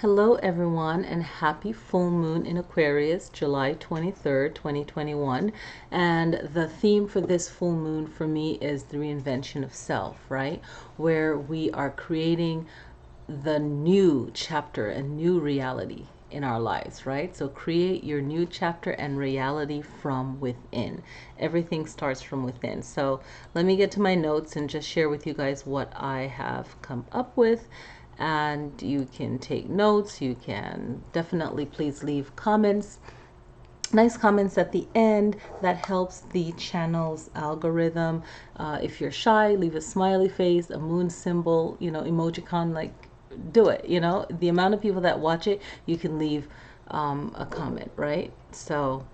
Hello everyone, and happy full moon in Aquarius, July 23rd, 2021. And the theme for this full moon for me is the reinvention of self, right? Where we are creating the new chapter and new reality in our lives, right? So create your new chapter and reality from within. Everything starts from within. So let me get to my notes and just share with you guys what I have come up with. And you can take notes. You can definitely please leave comments, nice comments at the end. That helps the channel's algorithm. If you're shy, leave a smiley face, a moon symbol, emojicon, like do it. The amount of people that watch it, you can leave a comment, right? So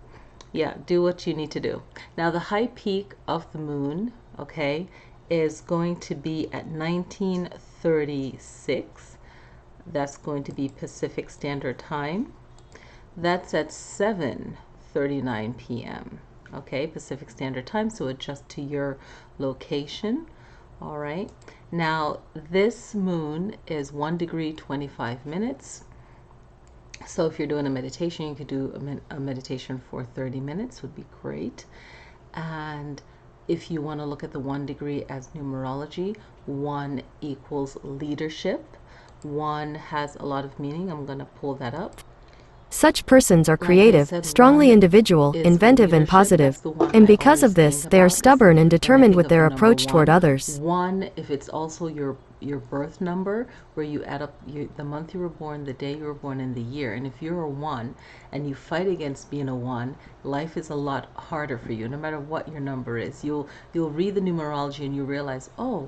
yeah, do what you need to do. Now the high peak of the moon, okay, is going to be at 1936. That's going to be Pacific Standard Time. That's at 7:39 p.m. Okay, Pacific Standard Time, so adjust to your location. All right. Now, this moon is 1 degree 25 minutes. So if you're doing a meditation, you could do a meditation for 30 minutes, would be great. And if you want to look at the 1 degree as numerology, 1 equals leadership. 1 has a lot of meaning. I'm going to pull that up. Such persons are Like I creative, said, strongly 1 individual, is inventive and leadership. That's positive, the one and I because always of this, think they are about stubborn and when I determined think with of the their number approach toward 1. others. 1, if it's also your birth number, where you add up the month you were born, the day you were born, and the year. And if you're a 1 and you fight against being a 1, life is a lot harder for you, no matter what your number is. You'll read the numerology and you realize, oh,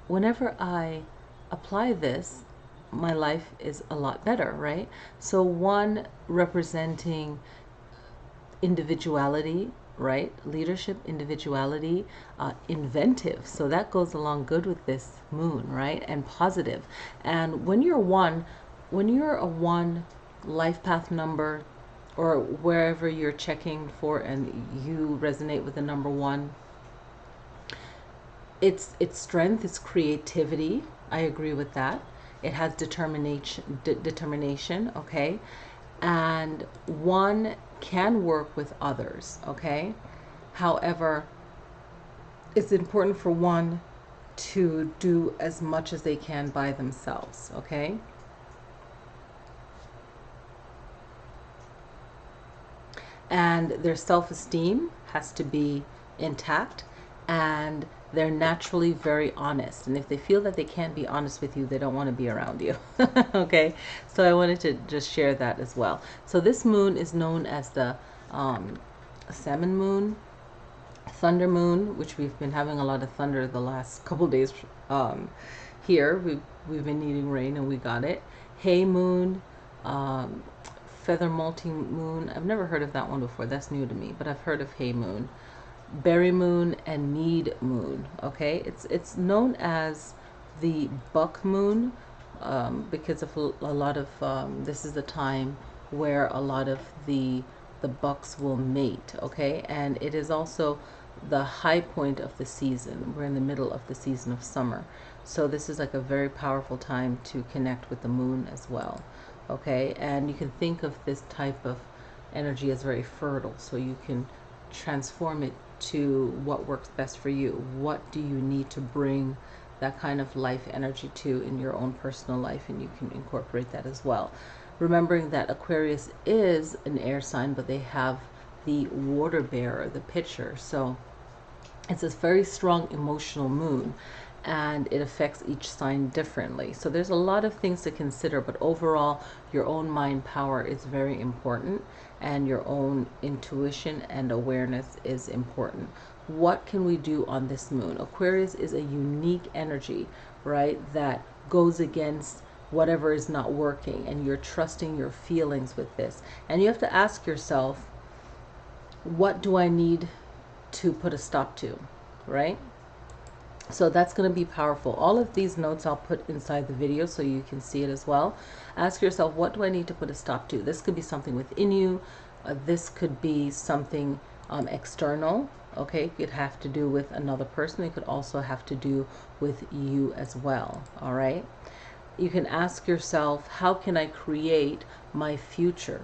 whenever I apply this, my life is a lot better, right? So 1 representing individuality, right? Leadership, individuality, inventive. So that goes along good with this moon, right? And positive. And when you're a 1 life path number, or wherever you're checking for and you resonate with the number 1, it's strength, it's creativity. I agree with that. It has determination, okay? And 1 can work with others, okay? However, it's important for 1 to do as much as they can by themselves, okay? And their self-esteem has to be intact, and they're naturally very honest. And if they feel that they can't be honest with you, they don't want to be around you. Okay, so I wanted to just share that as well. So this moon is known as the salmon moon, thunder moon, which we've been having a lot of thunder the last couple days. Here we've been needing rain and we got it. Hay moon, feather molting moon. I've never heard of that one before. That's new to me, but I've heard of hay moon, berry moon, and mead moon. Okay, it's known as the buck moon because of a lot of this is the time where a lot of the bucks will mate. Okay, and it is also the high point of the season. We're in the middle of the season of summer, so this is like a very powerful time to connect with the moon as well. Okay, and you can think of this type of energy as very fertile, so you can transform it to what works best for you. What do you need to bring that kind of life energy to in your own personal life, and you can incorporate that as well. Remembering that Aquarius is an air sign, but they have the water bearer, the pitcher, so it's a very strong emotional moon, and it affects each sign differently. So there's a lot of things to consider, but overall your own mind power is very important, and your own intuition and awareness is important. What can we do on this moon? Aquarius is a unique energy, right, that goes against whatever is not working, and you're trusting your feelings with this. And you have to ask yourself, what do I need to put a stop to, right? So that's going to be powerful. All of these notes I'll put inside the video so you can see it as well. Ask yourself, what do I need to put a stop to? This could be something within you. This could be something external. Okay, it could have to do with another person. It could also have to do with you as well. All right. you can ask yourself, how can I create my future,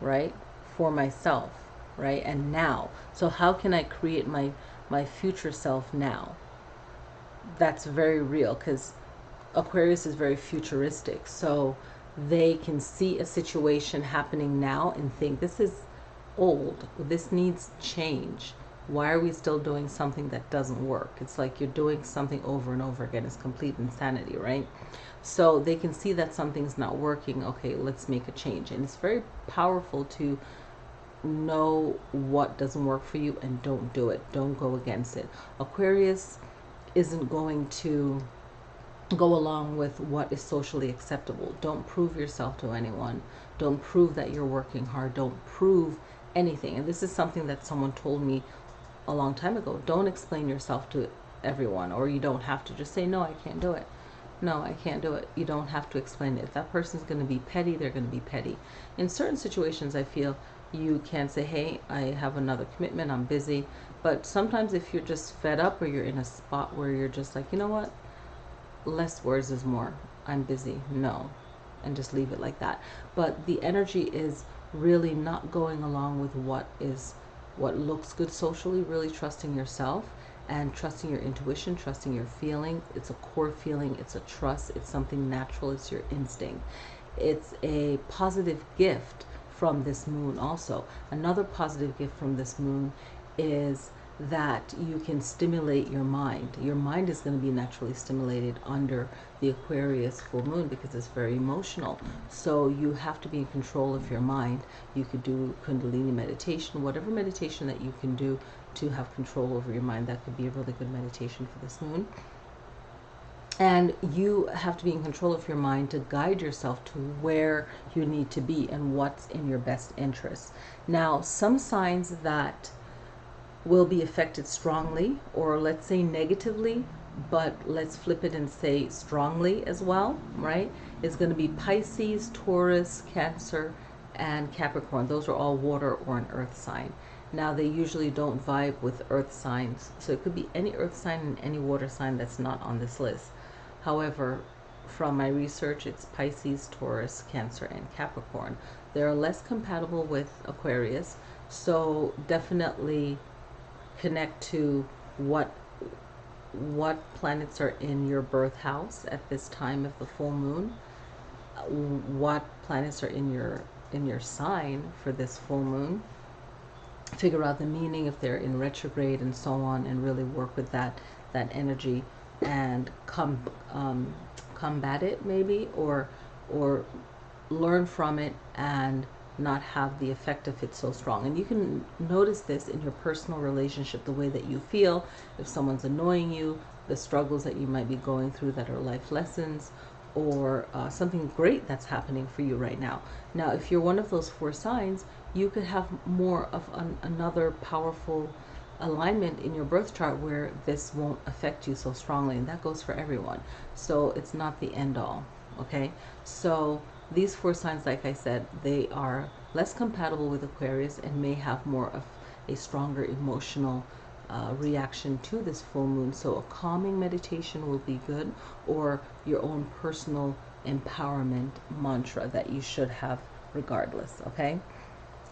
right? For myself, right? And now. So how can I create my future self now? That's very real, because Aquarius is very futuristic. So they can see a situation happening now and think, this is old. This needs change. Why are we still doing something that doesn't work? It's like you're doing something over and over again. It's complete insanity, right? So they can see that something's not working. Okay, let's make a change. And it's very powerful to know what doesn't work for you and don't do it. Don't go against it. Aquarius isn't going to go along with what is socially acceptable. Don't prove yourself to anyone. Don't prove that you're working hard. Don't prove anything. And this is something that someone told me a long time ago. Don't explain yourself to everyone, or you don't have to. Just say, no, I can't do it. No, I can't do it. You don't have to explain it. If that person's going to be petty, they're going to be petty. In certain situations, I feel you can say, hey, I have another commitment, I'm busy. But sometimes if you're just fed up, or you're in a spot where you're just like, you know what, less words is more. I'm busy. No. And just leave it like that. But the energy is really not going along with what looks good socially, really trusting yourself and trusting your intuition, trusting your feeling. It's a core feeling. It's a trust. It's something natural. It's your instinct. It's a positive gift from this moon also. Another positive gift from this moon is that you can stimulate your mind. Your mind is going to be naturally stimulated under the Aquarius full moon because it's very emotional. So you have to be in control of your mind. You could do Kundalini meditation, whatever meditation that you can do to have control over your mind. That could be a really good meditation for this moon. And you have to be in control of your mind to guide yourself to where you need to be and what's in your best interest. Now, some signs that will be affected strongly, or let's say negatively, but let's flip it and say strongly as well, right? It's going to be Pisces, Taurus, Cancer, and Capricorn. Those are all water or an earth sign. Now, they usually don't vibe with earth signs, so it could be any earth sign and any water sign that's not on this list. However, from my research, it's Pisces, Taurus, Cancer, and Capricorn. They're less compatible with Aquarius, so definitely connect to what planets are in your birth house at this time of the full moon, what planets are in your sign for this full moon. Figure out the meaning if they're in retrograde and so on, and really work with that energy and combat it maybe, or learn from it and not have the effect of it so strong. And you can notice this in your personal relationship, the way that you feel, if someone's annoying you, the struggles that you might be going through that are life lessons, or something great that's happening for you right now. Now, if you're one of those four signs, you could have more of another powerful alignment in your birth chart where this won't affect you so strongly, and that goes for everyone. So it's not the end all, okay? So these four signs, like I said, they are less compatible with Aquarius and may have more of a stronger emotional reaction to this full moon. So a calming meditation will be good, or your own personal empowerment mantra that you should have regardless, okay?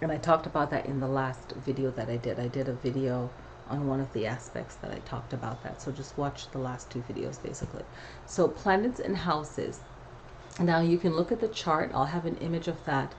And I talked about that in the last video that I did. I did a video on one of the aspects that I talked about that. So just watch the last two videos basically. So planets and houses. Now you can look at the chart. I'll have an image of that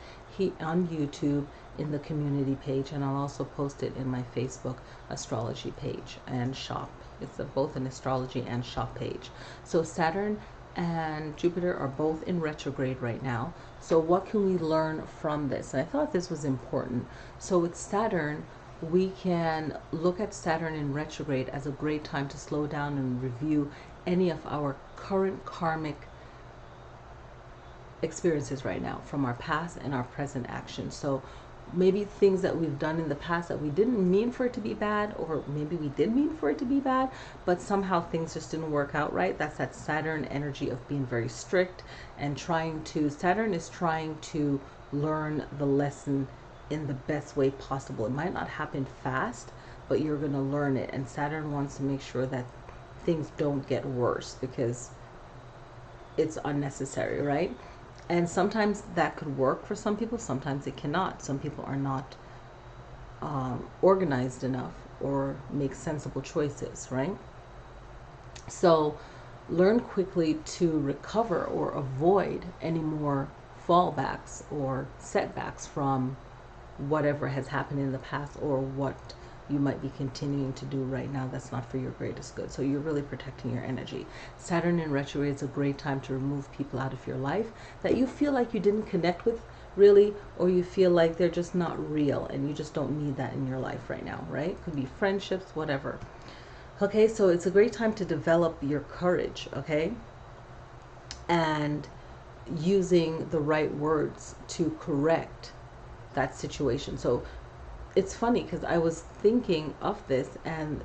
on YouTube in the community page, and I'll also post it in my Facebook astrology page and shop. It's both an astrology and shop page. So Saturn and Jupiter are both in retrograde right now. So what can we learn from this? And I thought this was important. So with Saturn, we can look at Saturn in retrograde as a great time to slow down and review any of our current karmic experiences right now from our past and our present actions. So maybe things that we've done in the past that we didn't mean for it to be bad, or maybe we did mean for it to be bad, but somehow things just didn't work out right. That's that Saturn energy of being very strict and Saturn is trying to learn the lesson in the best way possible. It might not happen fast, but you're going to learn it. And Saturn wants to make sure that things don't get worse, because it's unnecessary, right? And sometimes that could work for some people, sometimes it cannot. Some people are not organized enough or make sensible choices, right? So learn quickly to recover or avoid any more fallbacks or setbacks from whatever has happened in the past or what you might be continuing to do right now that's not for your greatest good. So you're really protecting your energy. Saturn in retrograde is a great time to remove people out of your life that you feel like you didn't connect with really, or you feel like they're just not real and you just don't need that in your life right now, right? Could be friendships, whatever. Okay, so it's a great time to develop your courage, okay? And using the right words to correct that situation. So it's funny because I was thinking of this, and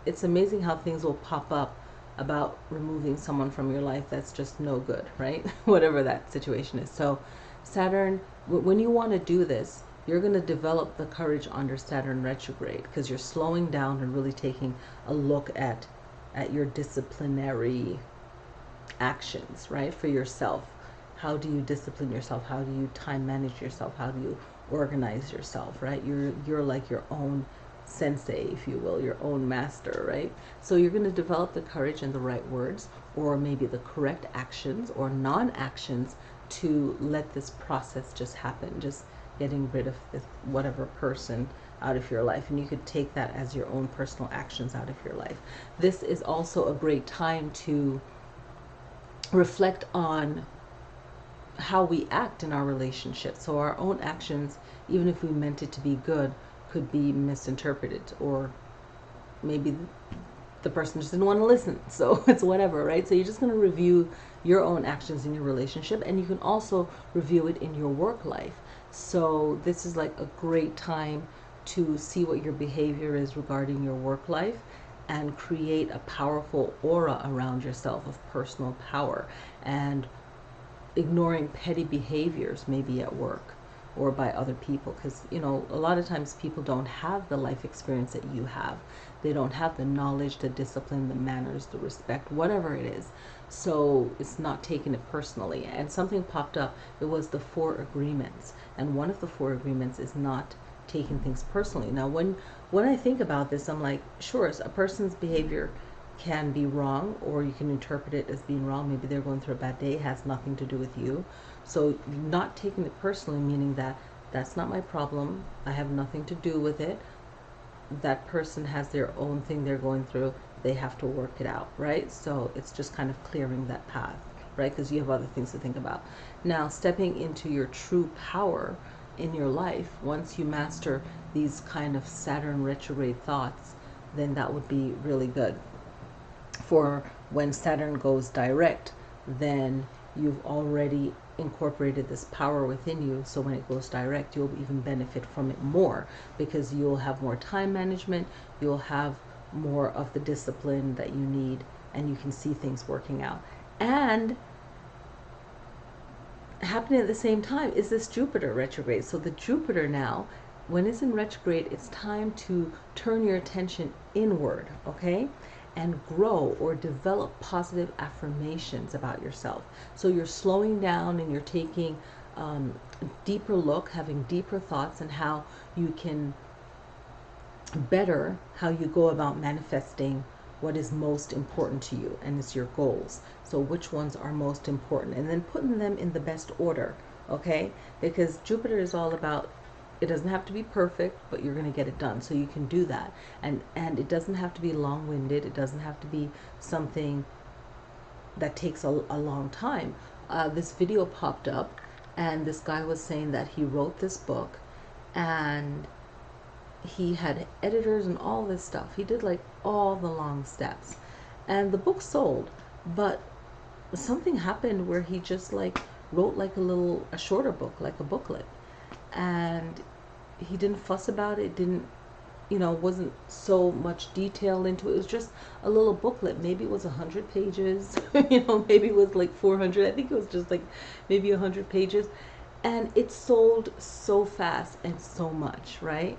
it's amazing how things will pop up about removing someone from your life that's just no good, right? Whatever that situation is. So Saturn, when you want to do this, you're going to develop the courage under Saturn retrograde because you're slowing down and really taking a look at your disciplinary actions, right? For yourself. How do you discipline yourself? How do you time manage yourself? How do you organize yourself, right? You're like your own sensei, if you will, your own master, right? So you're going to develop the courage and the right words, or maybe the correct actions or non-actions to let this process just happen, just getting rid of this whatever person out of your life. And you could take that as your own personal actions out of your life. This is also a great time to reflect on how we act in our relationship. So our own actions, even if we meant it to be good, could be misinterpreted, or maybe the person just didn't want to listen. So it's whatever, right? So you're just going to review your own actions in your relationship, and you can also review it in your work life. So this is like a great time to see what your behavior is regarding your work life and create a powerful aura around yourself of personal power, and ignoring petty behaviors maybe at work or by other people, because a lot of times people don't have the life experience that you have. They don't have the knowledge, the discipline, the manners, the respect, whatever it is. So it's not taking it personally. And something popped up. It was the 4 agreements, and one of the 4 agreements is not taking things personally. Now when I think about this, I'm like, sure, a person's behavior can be wrong, or you can interpret it as being wrong. Maybe they're going through a bad day, it has nothing to do with you. So not taking it personally, meaning that that's not my problem, I have nothing to do with it. That person has their own thing they're going through, they have to work it out, right? So it's just kind of clearing that path, right? Because you have other things to think about. Now, stepping into your true power in your life, once you master these kind of Saturn retrograde thoughts, then that would be really good. For when Saturn goes direct, then you've already incorporated this power within you. So when it goes direct, you'll even benefit from it more, because you'll have more time management, you'll have more of the discipline that you need, and you can see things working out. And happening at the same time is this Jupiter retrograde. So the Jupiter now, when it's in retrograde, it's time to turn your attention inward, okay? And grow or develop positive affirmations about yourself. So you're slowing down and you're taking a deeper look, having deeper thoughts, and how you can better how you go about manifesting what is most important to you, and it's your goals. So which ones are most important, and then putting them in the best order, okay? Because Jupiter is all about, it doesn't have to be perfect, but you're going to get it done. So you can do that. And it doesn't have to be long-winded. It doesn't have to be something that takes a long time. This video popped up, and this guy was saying that he wrote this book, and he had editors and all this stuff. He did like all the long steps, and the book sold, but something happened where he just like wrote like a shorter book, like a booklet, and he didn't fuss about it, didn't, wasn't so much detail into it. It was just a little booklet. Maybe it was 100 pages, maybe it was like 400. I think it was just like maybe 100 pages, and it sold so fast and so much, right?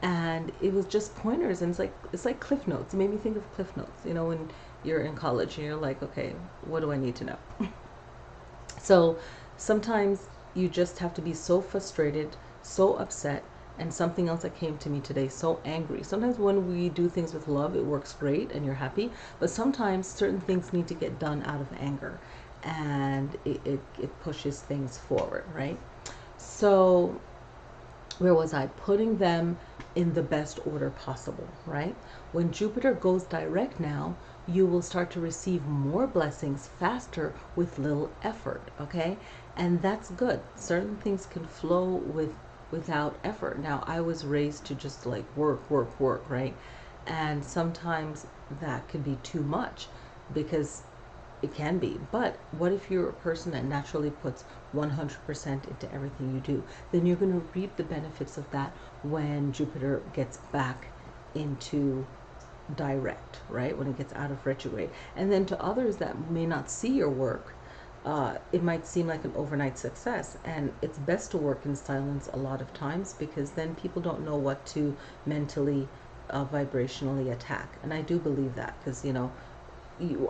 And it was just pointers, and it's like Cliff Notes. It made me think of Cliff Notes, when you're in college and you're like, okay, what do I need to know? So sometimes you just have to be so frustrated, so upset, and something else that came to me today, so angry. Sometimes when we do things with love, it works great and you're happy, but sometimes certain things need to get done out of anger, and it pushes things forward, right? So where was I? Putting them in the best order possible, right? When Jupiter goes direct now, you will start to receive more blessings faster with little effort, okay? And that's good. Certain things can flow without effort. Now, I was raised to just like work, right? And sometimes that could be too much because it can be. But what if you're a person that naturally puts 100% into everything you do? Then you're going to reap the benefits of that when Jupiter gets back into direct, right? When it gets out of retrograde. And then to others that may not see your work, it might seem like an overnight success. And it's best to work in silence a lot of times, because then people don't know what to mentally, vibrationally attack. And I do believe that, because,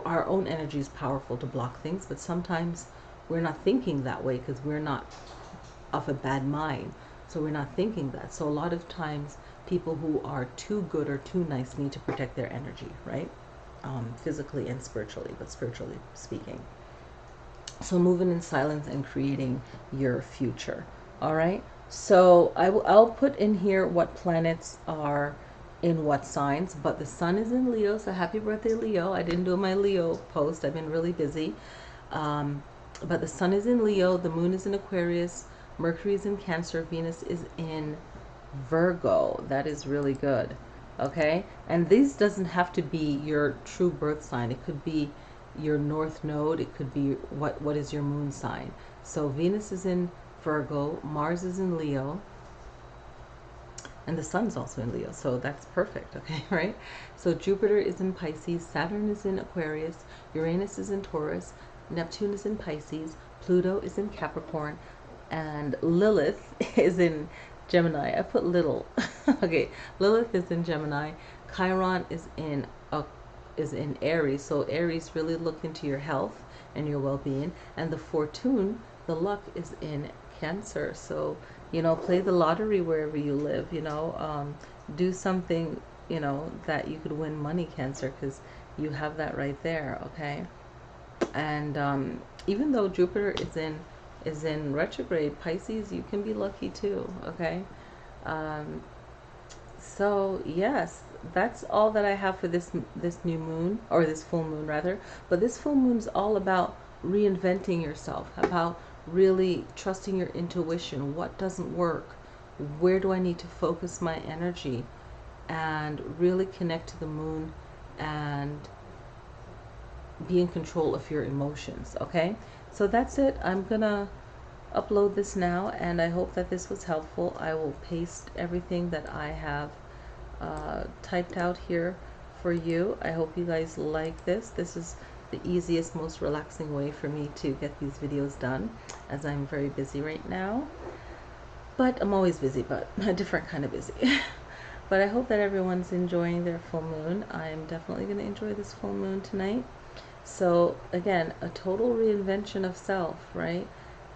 our own energy is powerful to block things, but sometimes we're not thinking that way because we're not of a bad mind. So we're not thinking that. So a lot of times people who are too good or too nice need to protect their energy, right? Physically and spiritually, but spiritually speaking. So moving in silence and creating your future. All right. So I'll put in here what planets are in what signs, but the sun is in Leo, so happy birthday, Leo. I didn't do my Leo post. I've been really busy. But the sun is in Leo, the moon is in Aquarius, Mercury is in Cancer, Venus is in Virgo. That is really good. Okay? And this doesn't have to be your true birth sign. It could be your north node. It could be what is your moon sign. So Venus is in Virgo, Mars is in Leo, and the sun's also in Leo, so that's perfect. Okay, right? So Jupiter is in Pisces, Saturn is in Aquarius, Uranus is in Taurus, Neptune is in Pisces, Pluto is in Capricorn, and Lilith is in Gemini. I put little. Okay, Lilith is in Gemini. Chiron is in Aries. So Aries, really look into your health and your well-being. And the fortune, the luck, is in Cancer. So play the lottery wherever you live. Do something that you could win money, Cancer, because you have that right there. Okay. And even though Jupiter is in retrograde, Pisces, you can be lucky too. Okay. So yes, that's all that I have for this new moon, or this full moon rather. But this full moon's all about reinventing yourself, about really trusting your intuition. What doesn't work? Where do I need to focus my energy? And really connect to the moon and be in control of your emotions. Okay, so that's it. I'm gonna upload this now, and I hope that this was helpful. I will paste everything that I have typed out here for you. I hope you guys like this. This is the easiest, most relaxing way for me to get these videos done, as I'm very busy right now. But I'm always busy, but a different kind of busy. But I hope that everyone's enjoying their full moon. I'm definitely going to enjoy this full moon tonight. So again, a total reinvention of self, right?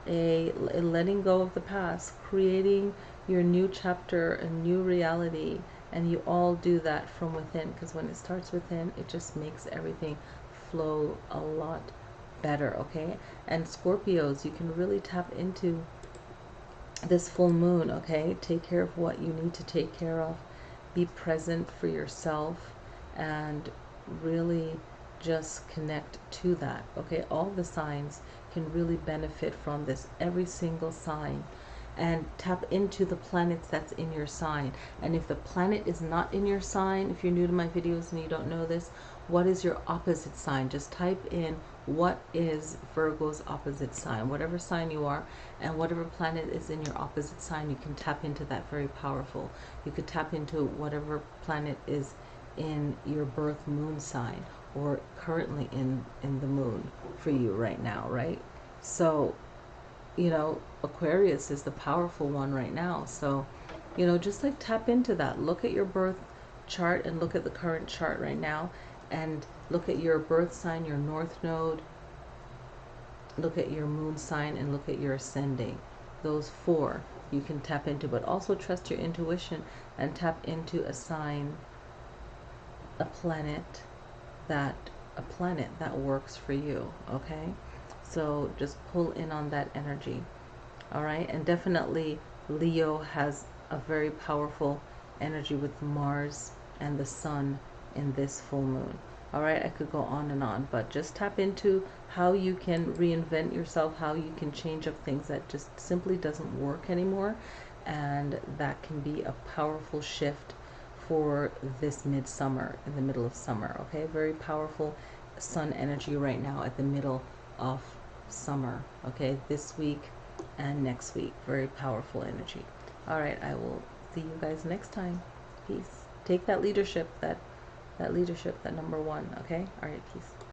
A letting go of the past, creating your new chapter, a new reality. And you all do that from within, because when it starts within, it just makes everything flow a lot better. Okay. And Scorpios, you can really tap into this full moon. Okay, take care of what you need to take care of, be present for yourself, and really just connect to that. Okay, all the signs can really benefit from this, every single sign. And tap into the planets that's in your sign. And if the planet is not in your sign, if you're new to my videos and you don't know this, what is your opposite sign? Just type in what is Virgo's opposite sign, whatever sign you are, and whatever planet is in your opposite sign, you can tap into that. Very powerful. You could tap into whatever planet is in your birth moon sign, or currently in the moon for you right now, right? So Aquarius is the powerful one right now. So just like tap into that. Look at your birth chart and look at the current chart right now, and look at your birth sign, your north node, look at your moon sign, and look at your ascending. Those four you can tap into, but also trust your intuition and tap into a sign, a planet that works for you. Okay, so just pull in on that energy. All right, and definitely Leo has a very powerful energy with Mars and the Sun in this full moon. All right, I could go on and on, but just tap into how you can reinvent yourself, how you can change up things that just simply doesn't work anymore, and that can be a powerful shift for this midsummer, in the middle of summer. Okay, very powerful Sun energy right now at the middle of summer. Okay, this week and next week, very powerful energy. All right, I will see you guys next time. Peace. Take that leadership, that leadership, that number one. Okay, all right, peace.